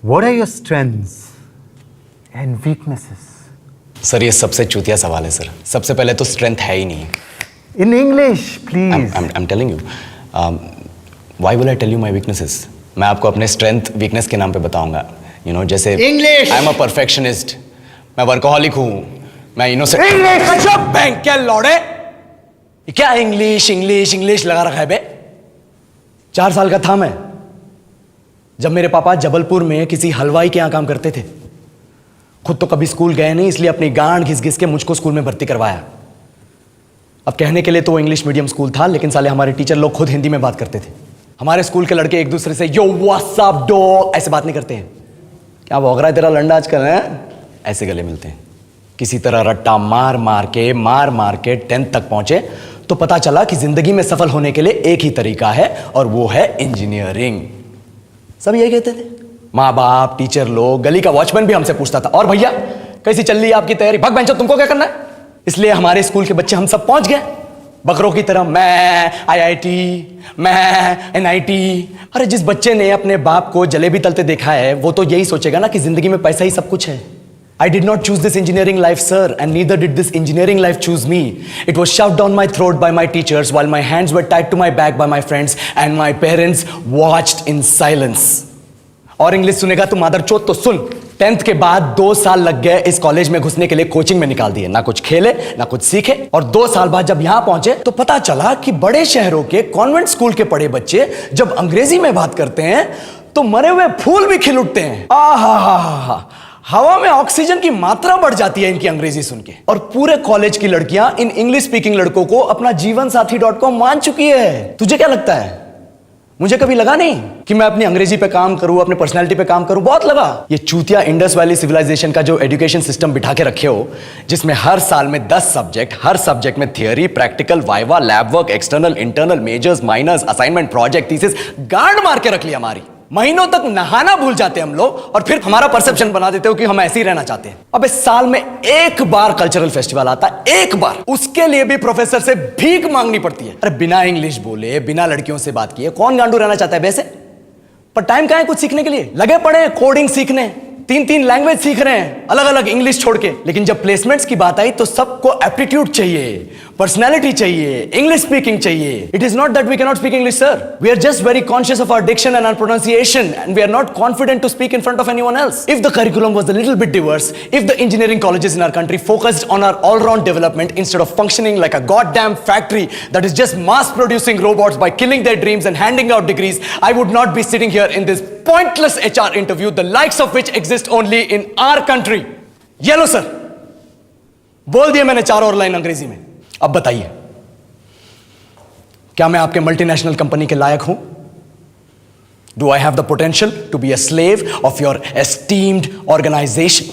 What are your strengths and weaknesses? Sir ये सबसे चूतिया सवाल है सर। सबसे पहले तो स्ट्रेंथ है ही नहीं। In English, please. I'm telling you. Why will I tell you my weaknesses? मैं आपको अपने स्ट्रेंथ वीकनेस के नाम पे बताऊंगा। You know, जैसे English. I'm a perfectionist. मैं वर्कोहॉलिक हूँ। मैं इनोसेंट। English. बैंक क्या लौड़े? ये क्या इंग्लिश लगा रखा है बे? 4 साल का था मैं जब मेरे पापा जबलपुर में किसी हलवाई के यहाँ काम करते थे। खुद तो कभी स्कूल गए नहीं, इसलिए अपनी गांड घिस घिस के मुझको स्कूल में भर्ती करवाया। अब कहने के लिए तो वो इंग्लिश मीडियम स्कूल था, लेकिन साले हमारे टीचर लोग खुद हिंदी में बात करते थे। हमारे स्कूल के लड़के एक दूसरे से यो व्हाट्स अप डॉग ऐसे बात नहीं करते हैं। क्या भौंक रहा है तेरा लंडा आजकल है? ऐसे गले मिलते हैं। किसी तरह रट्टा मार मार के 10th तक पहुंचे तो पता चला कि जिंदगी में सफल होने के लिए एक ही तरीका है और वो है इंजीनियरिंग। सब यही कहते थे। माँ बाप, टीचर लोग, गली का वॉचमैन भी हमसे पूछता था, और भैया कैसी चल रही है आपकी तैयारी? भग बेंचो, तुमको क्या करना है? इसलिए हमारे स्कूल के बच्चे हम सब पहुंच गए बकरों की तरह। मैं IIT, मैं NIT। अरे जिस बच्चे ने अपने बाप को जलेबी तलते देखा है वो तो यही सोचेगा ना कि जिंदगी में पैसा ही सब कुछ है। I did not choose this engineering life, sir, and neither did this engineering life choose me. It was shoved down my throat by my teachers while my hands were tied to my back by my friends and my parents watched in silence. और English सुनेगा तू मादरचोद तो सुन। 10th के बाद 2 साल लग गए इस कॉलेज में घुसने के लिए, कोचिंग में निकाल दिए। ना कुछ खेले ना कुछ सीखे। और 2 साल बाद जब यहां पहुंचे तो पता चला कि बड़े शहरों के कॉन्वेंट स्कूल के पढ़े बच्चे जब अंग्रेजी में बात करते हैं तो मरे हुए फूल भी खिल उठते हैं। आहा, हवा में ऑक्सीजन की मात्रा बढ़ जाती है इनकी अंग्रेजी सुन के। और पूरे कॉलेज की लड़कियां इन इंग्लिश स्पीकिंग लड़कों को अपना जीवनसाथी.com मान चुकी है। तुझे क्या लगता है? मुझे कभी लगा नहीं कि मैं अपनी अंग्रेजी पे काम करूं, अपनी पर्सनालिटी पे काम करूं। बहुत लगा। ये चूतिया इंडस वैली सिविलाइजेशन का जो एजुकेशन सिस्टम बिठा के रखे हो, जिसमें हर साल में 10 सब्जेक्ट, हर सब्जेक्ट में theory, practical, viva, lab work, external, internal, majors, minors, assignment, project, thesis, गांड मार के रख लिया हमारी। महीनों तक नहाना भूल जाते हम लोग और फिर हमारा परसेप्शन बना देते हो कि हम ऐसे ही रहना चाहते हैं। अब इस साल में एक बार कल्चरल फेस्टिवल आता है, एक बार, उसके लिए भी प्रोफेसर से भीख मांगनी पड़ती है। अरे बिना इंग्लिश बोले, बिना लड़कियों से बात किए कौन गांडू रहना चाहता है वैसे? पर टाइम कहां है कुछ सीखने के लिए? लगे पड़े हैं कोडिंग सीखने, 3 लैंग्वेज सीख रहे हैं अलग अलग इंग्लिश छोड़ के। लेकिन जब प्लेसमेंट्स की बात आई तो सबको एप्टीट्यूड चाहिए, पर्सनैलिटी चाहिए, इंग्लिश स्पीकिंग चाहिए। It is not that we can not speak English, sir. We are just very conscious of our diction and our pronunciation and we are not confident to speak in front of anyone else. If the curriculum was a little bit diverse, if the engineering colleges in our country focused on our all round development instead of functioning like a goddamn factory that is just mass producing robots by killing their dreams and handing out degrees, I would not be sitting here in this pointless HR interview, the likes of which exist only in our country. ये लो sir, बोल दिया मैंने 4 और line अंग्रेजी में। अब बताइए, क्या मैं आपके मल्टीनेशनल कंपनी के लायक हूं? Do I have the potential to be a slave of your esteemed organization?